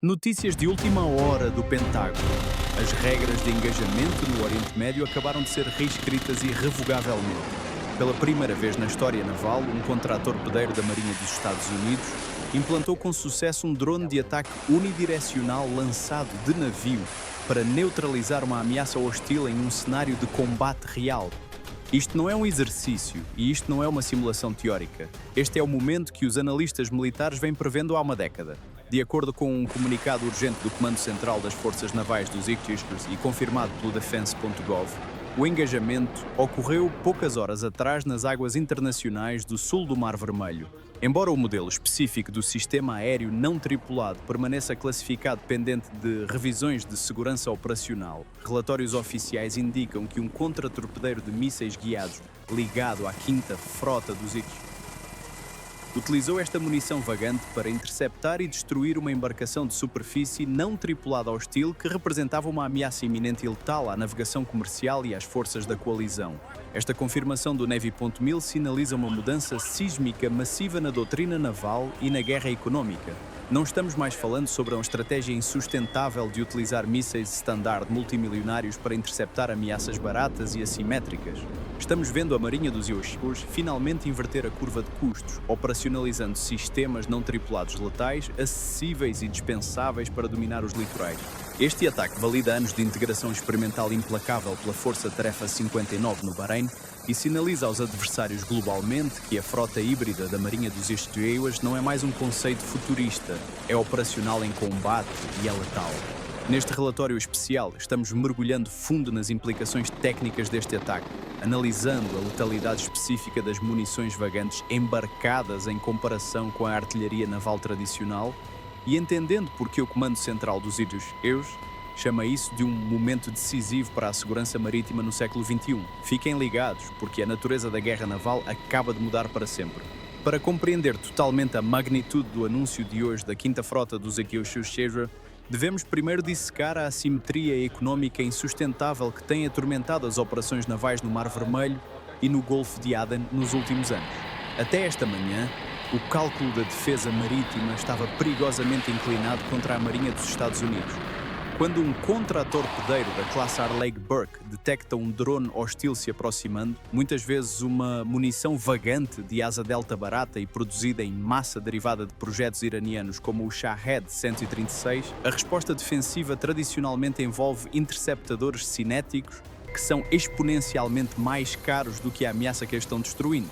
Notícias de última hora do Pentágono. As regras de engajamento no Oriente Médio acabaram de ser reescritas irrevogavelmente. Pela primeira vez na história naval, um contratorpedeiro da Marinha dos Estados Unidos implantou com sucesso um drone de ataque unidirecional lançado de navio para neutralizar uma ameaça hostil em um cenário de combate real. Isto não é um exercício e isto não é uma simulação teórica. Este é o momento que os analistas militares vêm prevendo há uma década. De acordo com um comunicado urgente do Comando Central das Forças Navais dos Ichthys e confirmado pelo Defense.gov, o engajamento ocorreu poucas horas atrás nas águas internacionais do sul do Mar Vermelho. Embora o modelo específico do sistema aéreo não tripulado permaneça classificado pendente de revisões de segurança operacional, relatórios oficiais indicam que um contratorpedeiro de mísseis guiados ligado à 5ª Frota dos Ichthys utilizou esta munição vagante para interceptar e destruir uma embarcação de superfície não tripulada hostil que representava uma ameaça iminente e letal à navegação comercial e às forças da coalizão. Esta confirmação do Navy.mil sinaliza uma mudança sísmica massiva na doutrina naval e na guerra económica. Não estamos mais falando sobre uma estratégia insustentável de utilizar mísseis standard multimilionários para interceptar ameaças baratas e assimétricas. Estamos vendo a Marinha dos Ichthys finalmente inverter a curva de custos, operacionalizando sistemas não tripulados letais, acessíveis e dispensáveis para dominar os litorais. Este ataque valida anos de integração experimental implacável pela Força Tarefa 59 no Bahrein e sinaliza aos adversários globalmente que a frota híbrida da Marinha dos Ichthys não é mais um conceito futurista, é operacional em combate e é letal. Neste relatório especial, estamos mergulhando fundo nas implicações técnicas deste ataque, analisando a letalidade específica das munições vagantes embarcadas em comparação com a artilharia naval tradicional e entendendo por que o Comando Central dos Ichthys chama isso de um momento decisivo para a segurança marítima no século XXI. Fiquem ligados, porque a natureza da guerra naval acaba de mudar para sempre. Para compreender totalmente a magnitude do anúncio de hoje da 5ª Frota dos Ichthys, devemos primeiro dissecar a assimetria económica insustentável que tem atormentado as operações navais no Mar Vermelho e no Golfo de Aden nos últimos anos. Até esta manhã, o cálculo da defesa marítima estava perigosamente inclinado contra a Marinha dos Estados Unidos. Quando um contratorpedeiro da classe Arleigh Burke detecta um drone hostil se aproximando, muitas vezes uma munição vagante de asa delta barata e produzida em massa derivada de projetos iranianos como o Shahed 136, a resposta defensiva tradicionalmente envolve interceptadores cinéticos que são exponencialmente mais caros do que a ameaça que a estão destruindo.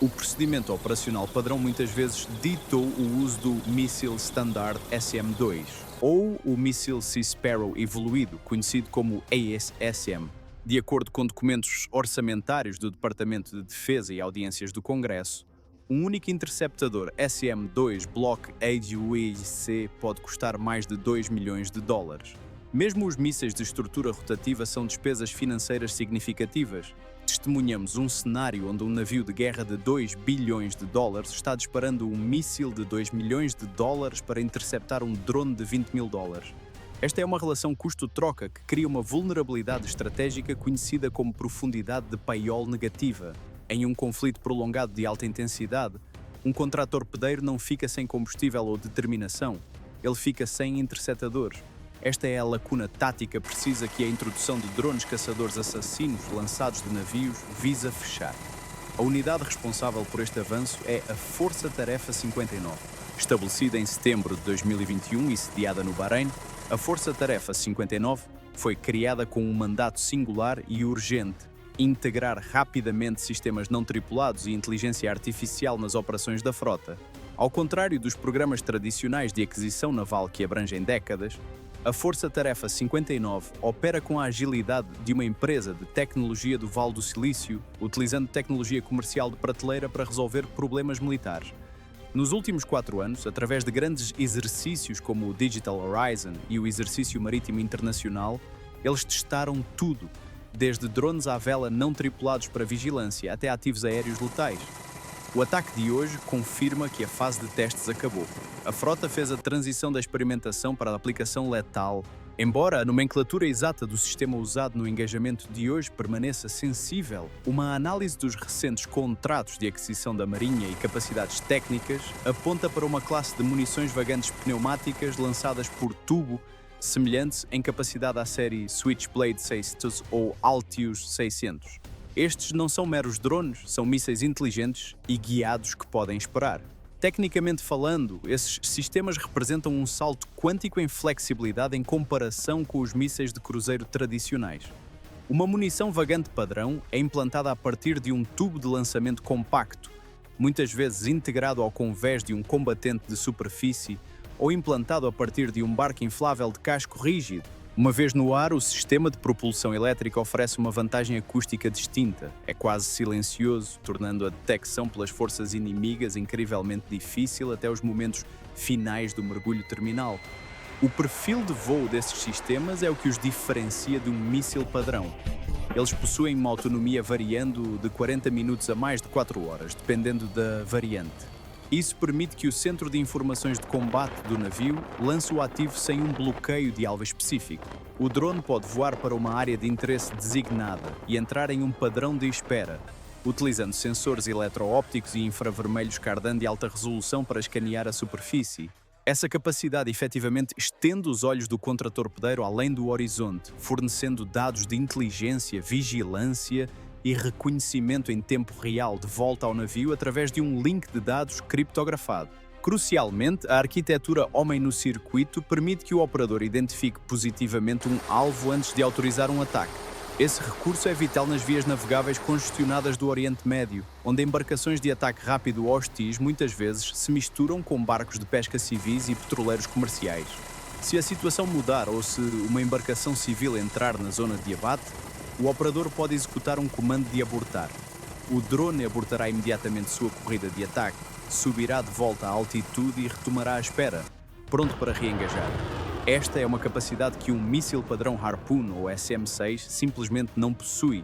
O procedimento operacional padrão muitas vezes ditou o uso do míssil Standard SM-2 ou o míssil Sea Sparrow evoluído, conhecido como ASSM. De acordo com documentos orçamentários do Departamento de Defesa e audiências do Congresso, um único interceptador SM-2 Block AGUIC pode custar mais de 2 milhões de dólares. Mesmo os mísseis de estrutura rotativa são despesas financeiras significativas. Testemunhamos um cenário onde um navio de guerra de 2 bilhões de dólares está disparando um míssil de 2 milhões de dólares para interceptar um drone de 20 mil dólares. Esta é uma relação custo-troca que cria uma vulnerabilidade estratégica conhecida como profundidade de paiol negativa. Em um conflito prolongado de alta intensidade, um contratorpedeiro não fica sem combustível ou determinação, ele fica sem interceptadores. Esta é a lacuna tática precisa que a introdução de drones caçadores assassinos lançados de navios visa fechar. A unidade responsável por este avanço é a Força Tarefa 59. Estabelecida em setembro de 2021 e sediada no Bahrein, a Força Tarefa 59 foi criada com um mandato singular e urgente: integrar rapidamente sistemas não tripulados e inteligência artificial nas operações da frota. Ao contrário dos programas tradicionais de aquisição naval que abrangem décadas, a Força Tarefa 59 opera com a agilidade de uma empresa de tecnologia do Vale do Silício, utilizando tecnologia comercial de prateleira para resolver problemas militares. Nos últimos 4 anos, através de grandes exercícios como o Digital Horizon e o Exercício Marítimo Internacional, eles testaram tudo, desde drones à vela não tripulados para vigilância até ativos aéreos letais. O ataque de hoje confirma que a fase de testes acabou. A frota fez a transição da experimentação para a aplicação letal. Embora a nomenclatura exata do sistema usado no engajamento de hoje permaneça sensível, uma análise dos recentes contratos de aquisição da Marinha e capacidades técnicas aponta para uma classe de munições vagantes pneumáticas lançadas por tubo, semelhantes em capacidade à série Switchblade 600 ou Altius 600. Estes não são meros drones, são mísseis inteligentes e guiados que podem esperar. Tecnicamente falando, esses sistemas representam um salto quântico em flexibilidade em comparação com os mísseis de cruzeiro tradicionais. Uma munição vagante padrão é implantada a partir de um tubo de lançamento compacto, muitas vezes integrado ao convés de um combatente de superfície ou implantado a partir de um barco inflável de casco rígido. Uma vez no ar, o sistema de propulsão elétrica oferece uma vantagem acústica distinta. É quase silencioso, tornando a detecção pelas forças inimigas incrivelmente difícil até os momentos finais do mergulho terminal. O perfil de voo desses sistemas é o que os diferencia de um míssil padrão. Eles possuem uma autonomia variando de 40 minutos a mais de 4 horas, dependendo da variante. Isso permite que o centro de informações de combate do navio lance o ativo sem um bloqueio de alvo específico. O drone pode voar para uma área de interesse designada e entrar em um padrão de espera, utilizando sensores eletroópticos e infravermelhos cardan de alta resolução para escanear a superfície. Essa capacidade efetivamente estende os olhos do contratorpedeiro além do horizonte, fornecendo dados de inteligência, vigilância e reconhecimento em tempo real de volta ao navio através de um link de dados criptografado. Crucialmente, a arquitetura homem no circuito permite que o operador identifique positivamente um alvo antes de autorizar um ataque. Esse recurso é vital nas vias navegáveis congestionadas do Oriente Médio, onde embarcações de ataque rápido hostis muitas vezes se misturam com barcos de pesca civis e petroleiros comerciais. Se a situação mudar ou se uma embarcação civil entrar na zona de abate, o operador pode executar um comando de abortar. O drone abortará imediatamente sua corrida de ataque, subirá de volta à altitude e retomará a espera, pronto para reengajar. Esta é uma capacidade que um míssil padrão Harpoon ou SM-6 simplesmente não possui.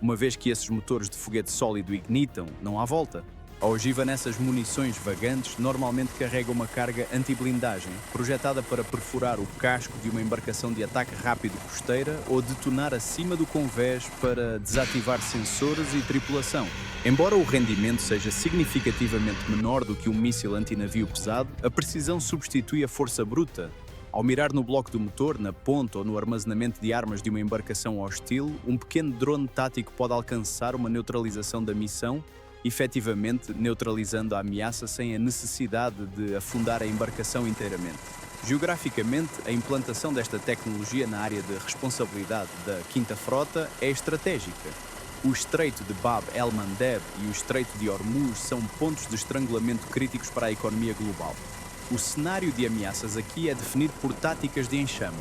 Uma vez que esses motores de foguete sólido ignitam, não há volta. A ogiva nessas munições vagantes normalmente carrega uma carga anti-blindagem, projetada para perfurar o casco de uma embarcação de ataque rápido costeira ou detonar acima do convés para desativar sensores e tripulação. Embora o rendimento seja significativamente menor do que um míssil antinavio pesado, a precisão substitui a força bruta. Ao mirar no bloco do motor, na ponta ou no armazenamento de armas de uma embarcação hostil, um pequeno drone tático pode alcançar uma neutralização da missão, efetivamente neutralizando a ameaça sem a necessidade de afundar a embarcação inteiramente. Geograficamente, a implantação desta tecnologia na área de responsabilidade da Quinta Frota é estratégica. O Estreito de Bab el-Mandeb e o Estreito de Hormuz são pontos de estrangulamento críticos para a economia global. O cenário de ameaças aqui é definido por táticas de enxame.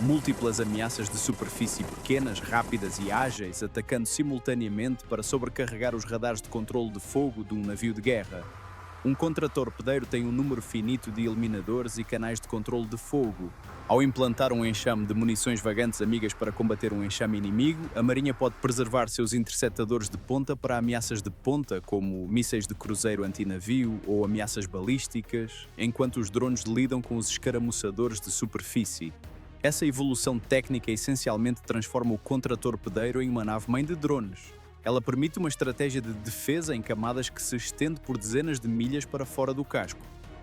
Múltiplas ameaças de superfície pequenas, rápidas e ágeis, atacando simultaneamente para sobrecarregar os radares de controle de fogo de um navio de guerra. Um contratorpedeiro tem um número finito de eliminadores e canais de controle de fogo. Ao implantar um enxame de munições vagantes amigas para combater um enxame inimigo, a Marinha pode preservar seus interceptadores de ponta para ameaças de ponta, como mísseis de cruzeiro antinavio ou ameaças balísticas, enquanto os drones lidam com os escaramuçadores de superfície. Essa evolução técnica essencialmente transforma o contratorpedeiro em uma nave-mãe de drones. Ela permite uma estratégia de defesa em camadas que se estende por dezenas de milhas para fora do casco.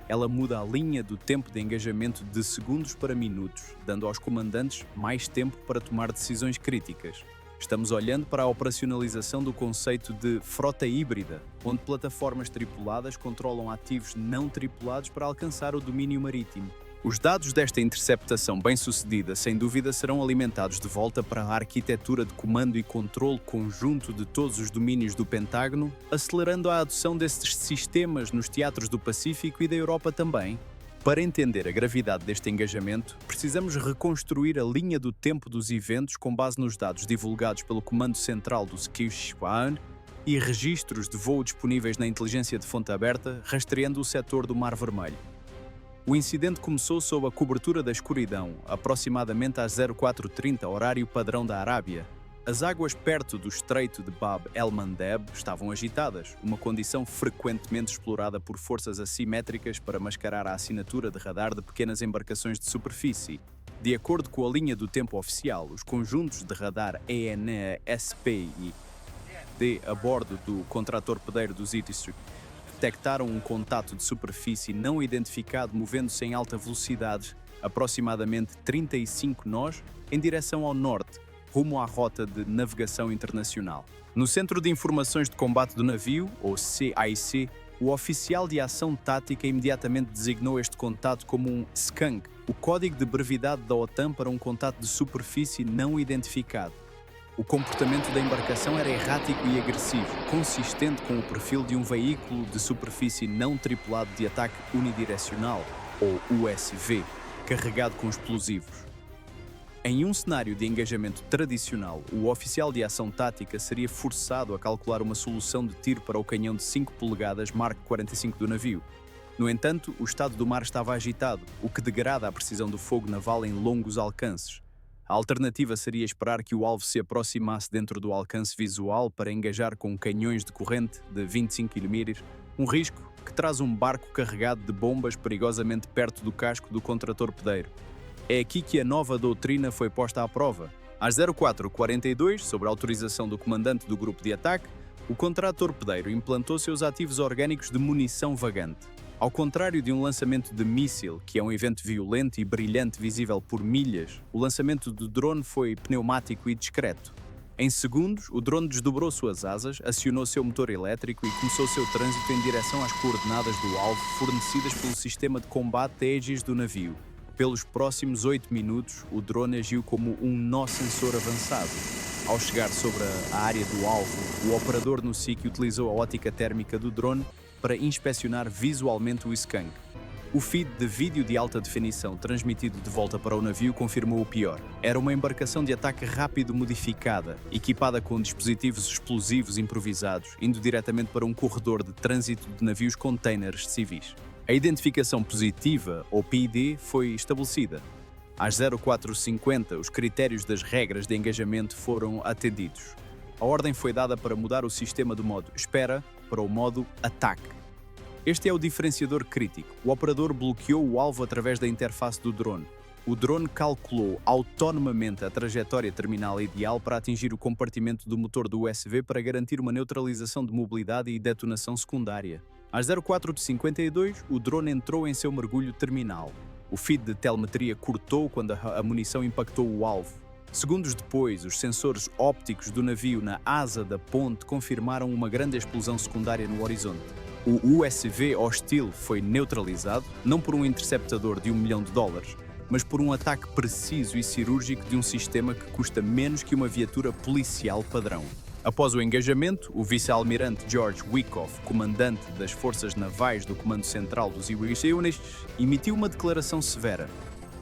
Ela muda a linha do tempo de engajamento de segundos para minutos, dando aos comandantes mais tempo para tomar decisões críticas. Estamos olhando para a operacionalização do conceito de frota híbrida, onde plataformas tripuladas controlam ativos não tripulados para alcançar o domínio marítimo. Os dados desta interceptação bem-sucedida, sem dúvida, serão alimentados de volta para a arquitetura de comando e controle conjunto de todos os domínios do Pentágono, acelerando a adoção destes sistemas nos teatros do Pacífico e da Europa também. Para entender a gravidade deste engajamento, precisamos reconstruir a linha do tempo dos eventos com base nos dados divulgados pelo Comando Central do Sichuan e registros de voo disponíveis na inteligência de fonte aberta, rastreando o setor do Mar Vermelho. O incidente começou sob a cobertura da escuridão, aproximadamente às 04:30, horário padrão da Arábia. As águas perto do Estreito de Bab el-Mandeb estavam agitadas, uma condição frequentemente explorada por forças assimétricas para mascarar a assinatura de radar de pequenas embarcações de superfície. De acordo com a linha do tempo oficial, os conjuntos de radar ENA-SP e D a bordo do contratorpedeiro dos Itis detectaram um contato de superfície não identificado movendo-se em alta velocidade, aproximadamente 35 nós, em direção ao norte, rumo à rota de navegação internacional. No Centro de Informações de Combate do Navio, ou CIC, o oficial de ação tática imediatamente designou este contato como um SCANC, o código de brevidade da OTAN para um contato de superfície não identificado. O comportamento da embarcação era errático e agressivo, consistente com o perfil de um veículo de superfície não tripulado de ataque unidirecional, ou USV, carregado com explosivos. Em um cenário de engajamento tradicional, o oficial de ação tática seria forçado a calcular uma solução de tiro para o canhão de 5 polegadas Mark 45 do navio. No entanto, o estado do mar estava agitado, o que degrada a precisão do fogo naval em longos alcances. A alternativa seria esperar que o alvo se aproximasse dentro do alcance visual para engajar com canhões de corrente de 25 km, um risco que traz um barco carregado de bombas perigosamente perto do casco do contratorpedeiro. É aqui que a nova doutrina foi posta à prova. Às 04:42, sob a autorização do comandante do grupo de ataque, o contratorpedeiro implantou seus ativos orgânicos de munição vagante. Ao contrário de um lançamento de míssil, que é um evento violento e brilhante visível por milhas, o lançamento do drone foi pneumático e discreto. Em segundos, o drone desdobrou suas asas, acionou seu motor elétrico e começou seu trânsito em direção às coordenadas do alvo fornecidas pelo sistema de combate Aegis do navio. Pelos próximos 8 minutos, o drone agiu como um nó sensor avançado. Ao chegar sobre a área do alvo, o operador no SIC utilizou a ótica térmica do drone para inspecionar visualmente o SCANC. O feed de vídeo de alta definição transmitido de volta para o navio confirmou o pior. Era uma embarcação de ataque rápido modificada, equipada com dispositivos explosivos improvisados, indo diretamente para um corredor de trânsito de navios containers civis. A identificação positiva, ou PID, foi estabelecida. Às 04:50, os critérios das regras de engajamento foram atendidos. A ordem foi dada para mudar o sistema do modo espera para o modo ataque. Este é o diferenciador crítico. O operador bloqueou o alvo através da interface do drone. O drone calculou autonomamente a trajetória terminal ideal para atingir o compartimento do motor do USV para garantir uma neutralização de mobilidade e detonação secundária. Às 04:52, o drone entrou em seu mergulho terminal. O feed de telemetria cortou quando a munição impactou o alvo. Segundos depois, os sensores ópticos do navio na asa da ponte confirmaram uma grande explosão secundária no horizonte. O USV hostil foi neutralizado, não por um interceptador de $1 milhão, mas por um ataque preciso e cirúrgico de um sistema que custa menos que uma viatura policial padrão. Após o engajamento, o vice-almirante George Wikoff, comandante das forças navais do Comando Central dos Iwis, emitiu uma declaração severa.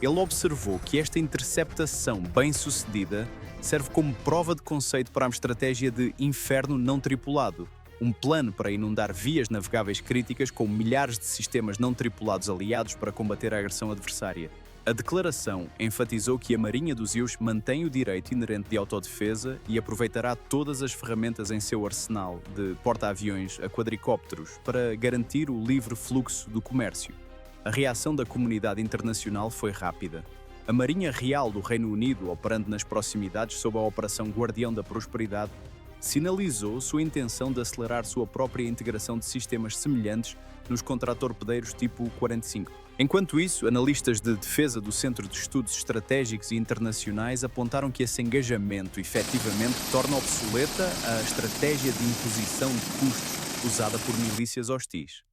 Ele observou que esta interceptação bem-sucedida serve como prova de conceito para a estratégia de inferno não tripulado, um plano para inundar vias navegáveis críticas com milhares de sistemas não tripulados aliados para combater a agressão adversária. A declaração enfatizou que a Marinha dos Ios mantém o direito inerente de autodefesa e aproveitará todas as ferramentas em seu arsenal, de porta-aviões a quadricópteros, para garantir o livre fluxo do comércio. A reação da comunidade internacional foi rápida. A Marinha Real do Reino Unido, operando nas proximidades sob a Operação Guardião da Prosperidade, sinalizou sua intenção de acelerar sua própria integração de sistemas semelhantes nos contratorpedeiros tipo 45. Enquanto isso, analistas de defesa do Centro de Estudos Estratégicos e Internacionais apontaram que esse engajamento efetivamente torna obsoleta a estratégia de imposição de custos usada por milícias hostis.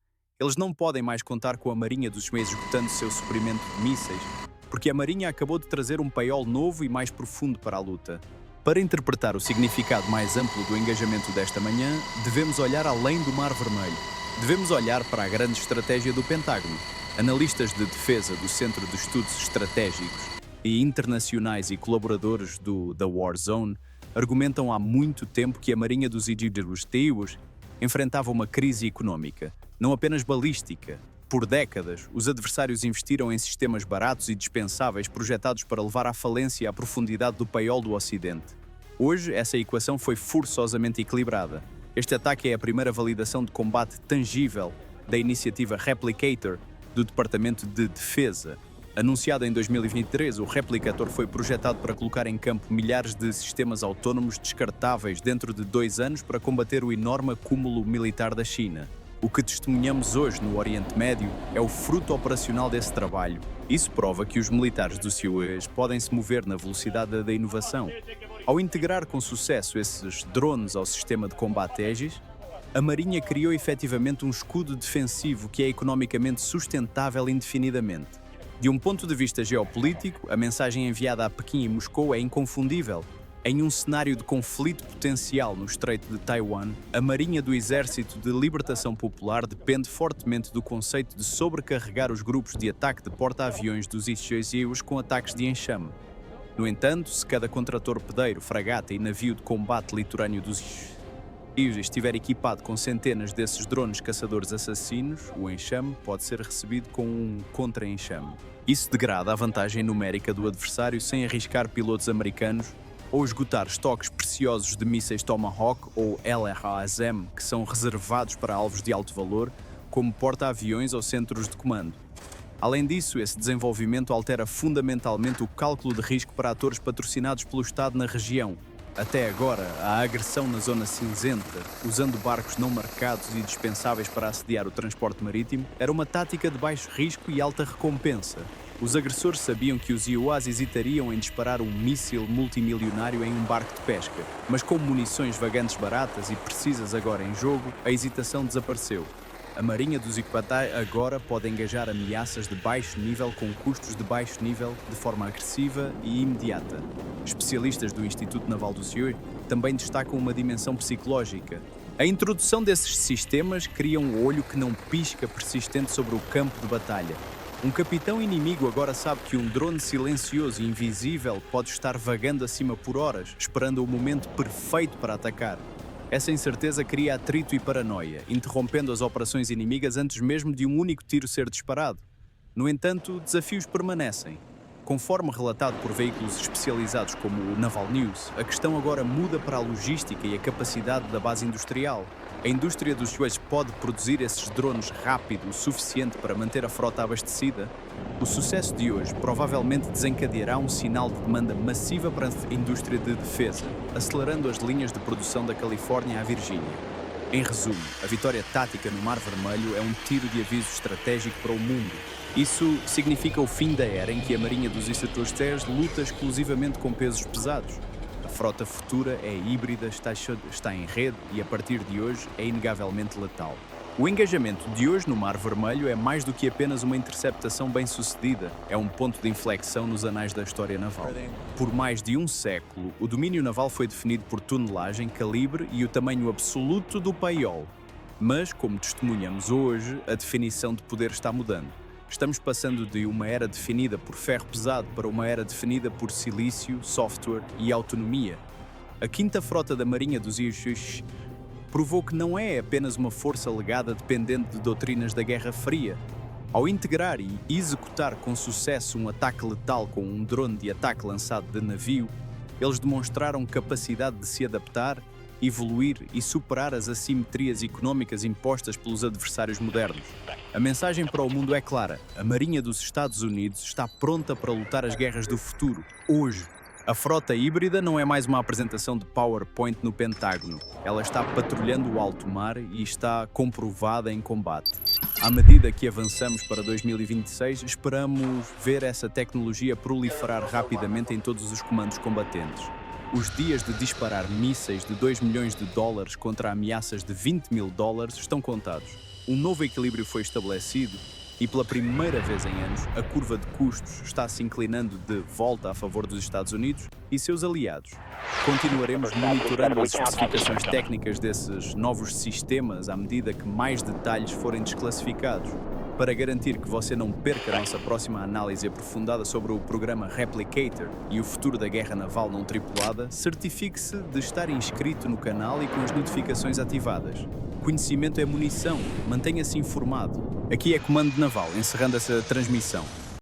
Eles não podem mais contar com a Marinha dos Meios esgotando seu suprimento de mísseis, porque a Marinha acabou de trazer um paiol novo e mais profundo para a luta. Para interpretar o significado mais amplo do engajamento desta manhã, devemos olhar além do Mar Vermelho. Devemos olhar para a grande estratégia do Pentágono. Analistas de defesa do Centro de Estudos Estratégicos e internacionais e colaboradores do The War Zone argumentam há muito tempo que a Marinha dos Idios enfrentava uma crise econômica, não apenas balística. Por décadas, os adversários investiram em sistemas baratos e dispensáveis projetados para levar à falência a profundidade do paiol do Ocidente. Hoje, essa equação foi forçosamente equilibrada. Este ataque é a primeira validação de combate tangível da iniciativa Replicator do Departamento de Defesa. Anunciado em 2023, o Replicator foi projetado para colocar em campo milhares de sistemas autónomos descartáveis dentro de 2 anos para combater o enorme acúmulo militar da China. O que testemunhamos hoje no Oriente Médio é o fruto operacional desse trabalho. Isso prova que os militares do CIUES podem se mover na velocidade da inovação. Ao integrar com sucesso esses drones ao sistema de combate Aegis, a Marinha criou efetivamente um escudo defensivo que é economicamente sustentável indefinidamente. De um ponto de vista geopolítico, a mensagem enviada a Pequim e Moscou é inconfundível. Em um cenário de conflito potencial no Estreito de Taiwan, a Marinha do Exército de Libertação Popular depende fortemente do conceito de sobrecarregar os grupos de ataque de porta-aviões dos ICJUs com ataques de enxame. No entanto, se cada contratorpedeiro, fragata e navio de combate litorâneo dos ICJUs estiver equipado com centenas desses drones caçadores assassinos, o enxame pode ser recebido com um contra-enxame. Isso degrada a vantagem numérica do adversário sem arriscar pilotos americanos ou esgotar estoques preciosos de mísseis Tomahawk ou LRASM, que são reservados para alvos de alto valor, como porta-aviões ou centros de comando. Além disso, esse desenvolvimento altera fundamentalmente o cálculo de risco para atores patrocinados pelo Estado na região. Até agora, a agressão na zona cinzenta, usando barcos não marcados e dispensáveis para assediar o transporte marítimo, era uma tática de baixo risco e alta recompensa. Os agressores sabiam que os IUAs hesitariam em disparar um míssil multimilionário em um barco de pesca, mas com munições vagantes baratas e precisas agora em jogo, a hesitação desapareceu. A Marinha dos Iquatai agora pode engajar ameaças de baixo nível com custos de baixo nível de forma agressiva e imediata. Especialistas do Instituto Naval do CIUE também destacam uma dimensão psicológica. A introdução desses sistemas cria um olho que não pisca persistente sobre o campo de batalha. Um capitão inimigo agora sabe que um drone silencioso e invisível pode estar vagando acima por horas, esperando o momento perfeito para atacar. Essa incerteza cria atrito e paranoia, interrompendo as operações inimigas antes mesmo de um único tiro ser disparado. No entanto, desafios permanecem. Conforme relatado por veículos especializados como o Naval News, a questão agora muda para a logística e a capacidade da base industrial. A indústria dos CIUES pode produzir esses drones rápido o suficiente para manter a frota abastecida? O sucesso de hoje provavelmente desencadeará um sinal de demanda massiva para a indústria de defesa, acelerando as linhas de produção da Califórnia à Virgínia. Em resumo, a vitória tática no Mar Vermelho é um tiro de aviso estratégico para o mundo. Isso significa o fim da era em que a Marinha dos ICJUs luta exclusivamente com pesos pesados. A frota futura é híbrida, está em rede e, a partir de hoje, é inegavelmente letal. O engajamento de hoje no Mar Vermelho é mais do que apenas uma interceptação bem-sucedida, é um ponto de inflexão nos anais da história naval. Por mais de um século, o domínio naval foi definido por tonelagem, calibre e o tamanho absoluto do paiol. Mas, como testemunhamos hoje, a definição de poder está mudando. Estamos passando de uma era definida por ferro pesado para uma era definida por silício, software e autonomia. A quinta frota da Marinha dos ICJUs provou que não é apenas uma força legada dependente de doutrinas da Guerra Fria. Ao integrar e executar com sucesso um ataque letal com um drone de ataque lançado de navio, eles demonstraram capacidade de se adaptar, evoluir e superar as assimetrias económicas impostas pelos adversários modernos. A mensagem para o mundo é clara: a Marinha dos Estados Unidos está pronta para lutar as guerras do futuro, hoje. A frota híbrida não é mais uma apresentação de PowerPoint no Pentágono. Ela está patrulhando o alto mar e está comprovada em combate. À medida que avançamos para 2026, esperamos ver essa tecnologia proliferar rapidamente em todos os comandos combatentes. Os dias de disparar mísseis de $2 milhões contra ameaças de $20 mil estão contados. Um novo equilíbrio foi estabelecido e, pela primeira vez em anos, a curva de custos está se inclinando de volta a favor dos Estados Unidos e seus aliados. Continuaremos monitorando as especificações técnicas desses novos sistemas à medida que mais detalhes forem desclassificados. Para garantir que você não perca a nossa próxima análise aprofundada sobre o programa Replicator e o futuro da guerra naval não tripulada, certifique-se de estar inscrito no canal e com as notificações ativadas. Conhecimento é munição, mantenha-se informado. Aqui é Comando Naval, encerrando essa transmissão.